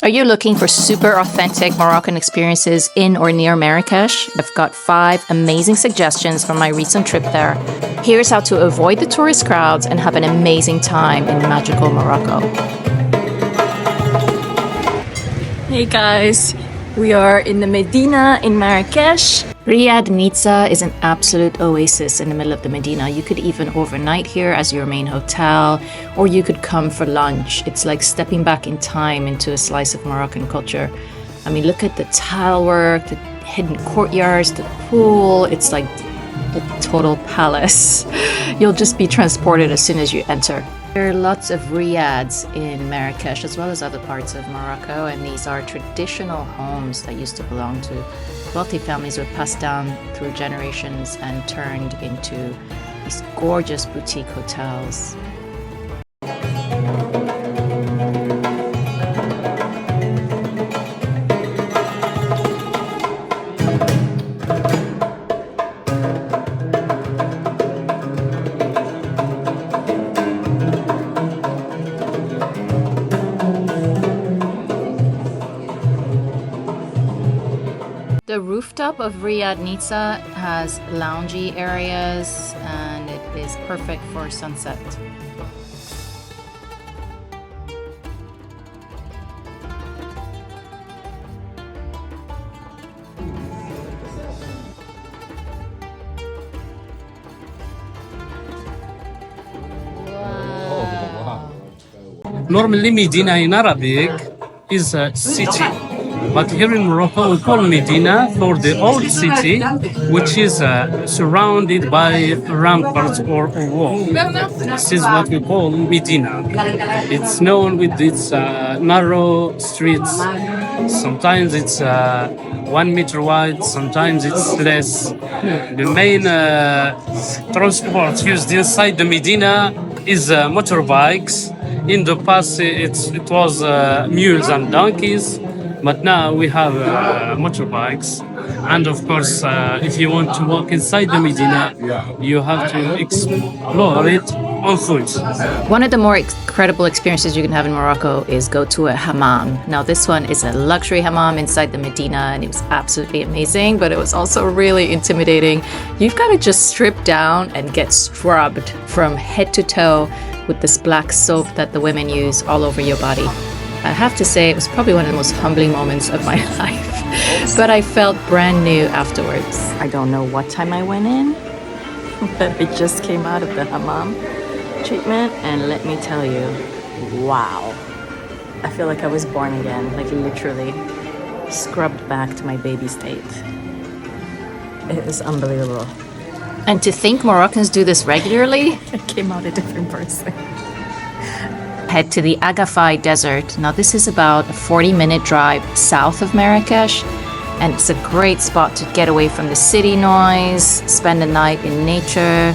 Are you looking for super authentic Moroccan experiences in or near Marrakesh? I've got 5 amazing suggestions from my recent trip there. Here's how to avoid the tourist crowds and have an amazing time in magical Morocco. Hey guys, we are in the Medina in Marrakesh. Riad Kniza is an absolute oasis in the middle of the Medina. You could even overnight here as your main hotel, or you could come for lunch. It's like stepping back in time into a slice of Moroccan culture. I mean, look at the tile work, the hidden courtyards, the pool. It's like a total palace. You'll just be transported as soon as you enter. There are lots of riads in Marrakesh as well as other parts of Morocco, and these are traditional homes that used to belong to wealthy families, were passed down through generations and turned into these gorgeous boutique hotels. The rooftop of Riad Kniza has loungy areas and it is perfect for sunset. Wow. Normally Medina in Arabic is a city. But here in Morocco, we call Medina for the old city, which is surrounded by ramparts or wall. This is what we call Medina. It's known with its narrow streets. Sometimes it's 1 meter wide, sometimes it's less. The main transport used inside the Medina is motorbikes. In the past, it was mules and donkeys. But now we have motorbikes, and of course, if you want to walk inside the Medina, you have to explore it on foot. One of the more incredible experiences you can have in Morocco is go to a hammam. Now this one is a luxury hammam inside the Medina, and it was absolutely amazing, but it was also really intimidating. You've got to just strip down and get scrubbed from head to toe with this black soap that the women use all over your body. I have to say, it was probably one of the most humbling moments of my life, but I felt brand new afterwards. I don't know what time I went in, but I just came out of the hammam treatment, and let me tell you, wow. I feel like I was born again, like literally scrubbed back to my baby state. It was unbelievable. And to think Moroccans do this regularly, I came out a different person. Head to the Agafay Desert. Now this is about a 40-minute drive south of Marrakesh, and it's a great spot to get away from the city noise, spend the night in nature.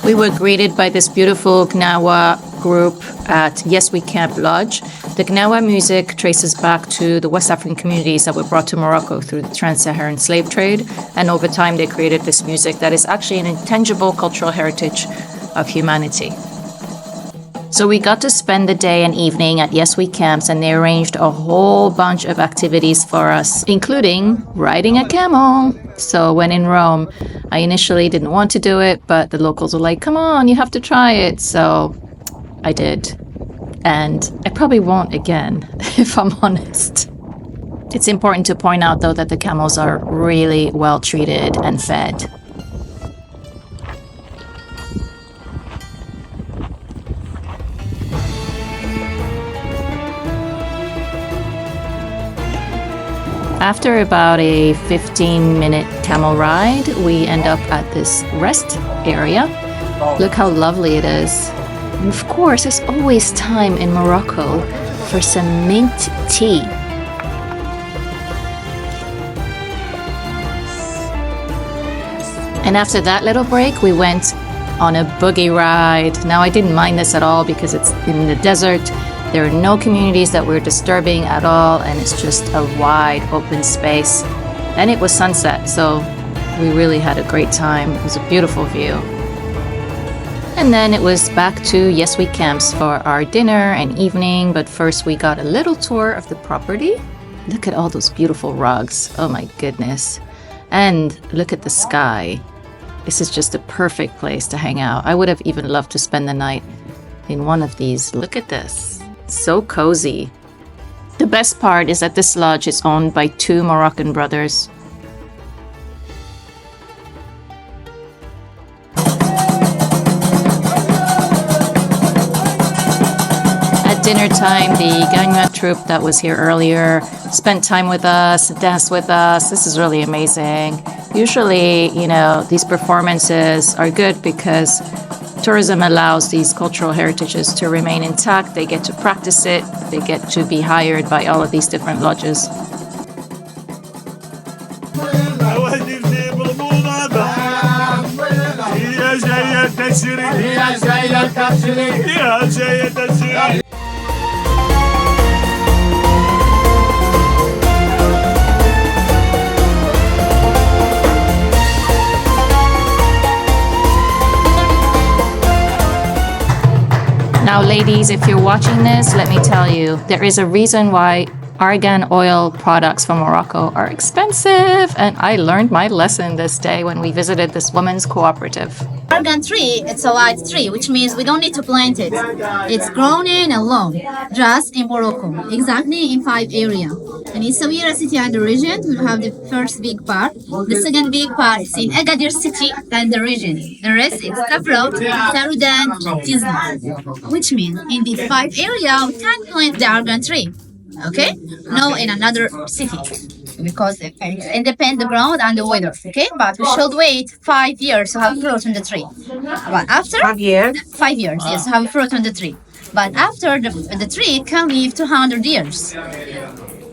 We were greeted by this beautiful Gnaoua group at Yes We Camp Lodge. The Gnaoua music traces back to the West African communities that were brought to Morocco through the trans-Saharan slave trade, and over time they created this music that is actually an intangible cultural heritage of humanity. So we got to spend the day and evening at Yes We Camps, and they arranged a whole bunch of activities for us, including riding a camel. So when in Rome, I initially didn't want to do it, but the locals were like, come on, you have to try it. So I did. And I probably won't again, if I'm honest. It's important to point out, though, that the camels are really well treated and fed. After about a 15-minute camel ride, we end up at this rest area. Look how lovely it is. And of course, there's always time in Morocco for some mint tea. And after that little break, we went on a boogie ride. Now, I didn't mind this at all because it's in the desert. There are no communities that we're disturbing at all, and it's just a wide open space. And it was sunset, so we really had a great time. It was a beautiful view. And then it was back to Yes We Camps for our dinner and evening, but first we got a little tour of the property. Look at all those beautiful rugs. Oh my goodness. And look at the sky. This is just a perfect place to hang out. I would have even loved to spend the night in one of these. Look at this. So cozy. The best part is that this lodge is owned by two Moroccan brothers. At dinner time, the Gnaoua troupe that was here earlier spent time with us, danced with us. This is really amazing. Usually, these performances are good because tourism allows these cultural heritages to remain intact. They get to practice it. They get to be hired by all of these different lodges. Now, ladies, if you're watching this, let me tell you, there is a reason why Argan oil products from Morocco are expensive, and I learned my lesson this day when we visited this women's cooperative. Argan tree, it's a white tree, which means we don't need to plant it. It's grown in alone, just in Morocco, exactly in 5 areas. In Essaouira city and the region, we have the first big part. The second big part is in Agadir city and the region. The rest is Cooperative, Riad Kniza, which means in these 5 areas, we can plant the Argan tree. Okay? No, in another city. Because it depends the ground and the weather, okay? But we should wait 5 years to have fruit on the tree. But after 5 years? 5 years, yes, to have fruit on the tree. But after the tree can live 200 years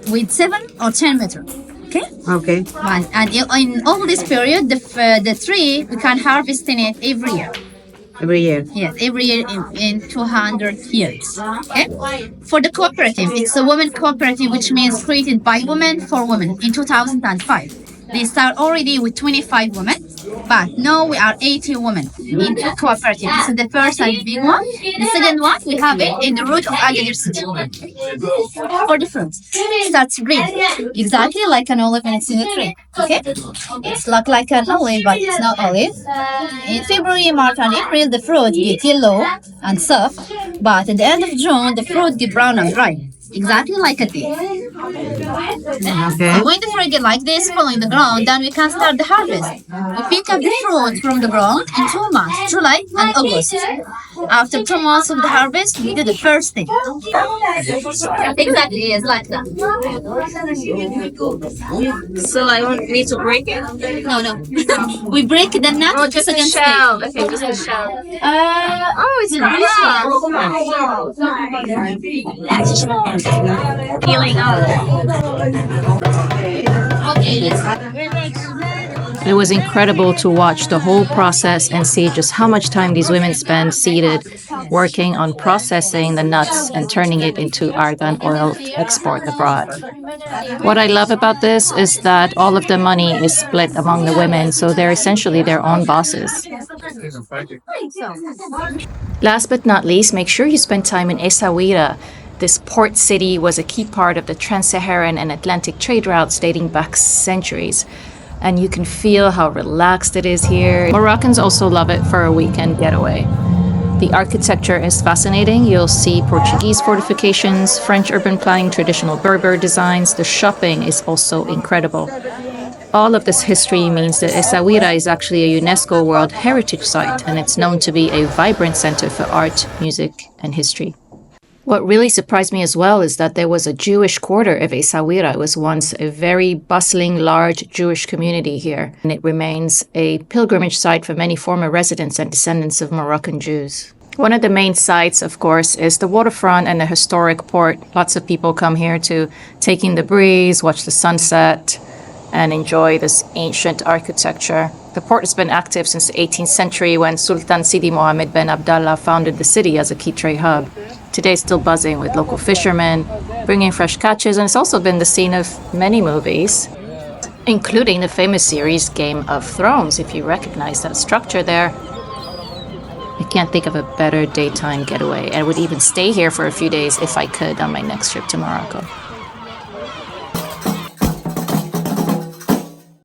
with 7 or 10 meters. Okay? Okay. And in all this period, the tree we can harvest in it every year. Every year? Yes, every year in 200 years. Okay? For the cooperative, it's a women cooperative, which means created by women for women in 2005. They start already with 25 women, but now we are 80 women in the cooperative. This is the first and big one. The second one, we have it in the root of Agadir city. For the fruit, it starts green, exactly like an olive and it's in the tree. Okay? It's like an olive, but it's not olive. In February, March, and April, the fruit get yellow and soft, but at the end of June, the fruit get brown and dry. Exactly like a tea. Okay. When the fruit get like this, following the ground, then we can start the harvest. We pick up the fruit from the ground in 2 months, July and August. After 2 months of the harvest, we do the first thing. Exactly, yes, like that. So I want me to break it? No. We break the nut. Oh, just the shell. Okay, just the shell. It's nice. Peeling off. It was incredible to watch the whole process and see just how much time these women spend seated working on processing the nuts and turning it into argan oil to export abroad. What I love about this is that all of the money is split among the women, so they're essentially their own bosses. Last but not least, make sure you spend time in Essaouira. This port city was a key part of the trans-Saharan and Atlantic trade routes dating back centuries. And you can feel how relaxed it is here. Moroccans also love it for a weekend getaway. The architecture is fascinating. You'll see Portuguese fortifications, French urban planning, traditional Berber designs. The shopping is also incredible. All of this history means that Essaouira is actually a UNESCO World Heritage Site, and it's known to be a vibrant center for art, music, and history. What really surprised me as well is that there was a Jewish quarter of Essaouira. It was once a very bustling, large Jewish community here, and it remains a pilgrimage site for many former residents and descendants of Moroccan Jews. One of the main sites, of course, is the waterfront and the historic port. Lots of people come here to take in the breeze, watch the sunset, and enjoy this ancient architecture. The port has been active since the 18th century when Sultan Sidi Mohammed bin Abdallah founded the city as a key trade hub. Today it's still buzzing with local fishermen, bringing fresh catches, and it's also been the scene of many movies, including the famous series Game of Thrones, if you recognize that structure there. I can't think of a better daytime getaway. I would even stay here for a few days if I could on my next trip to Morocco.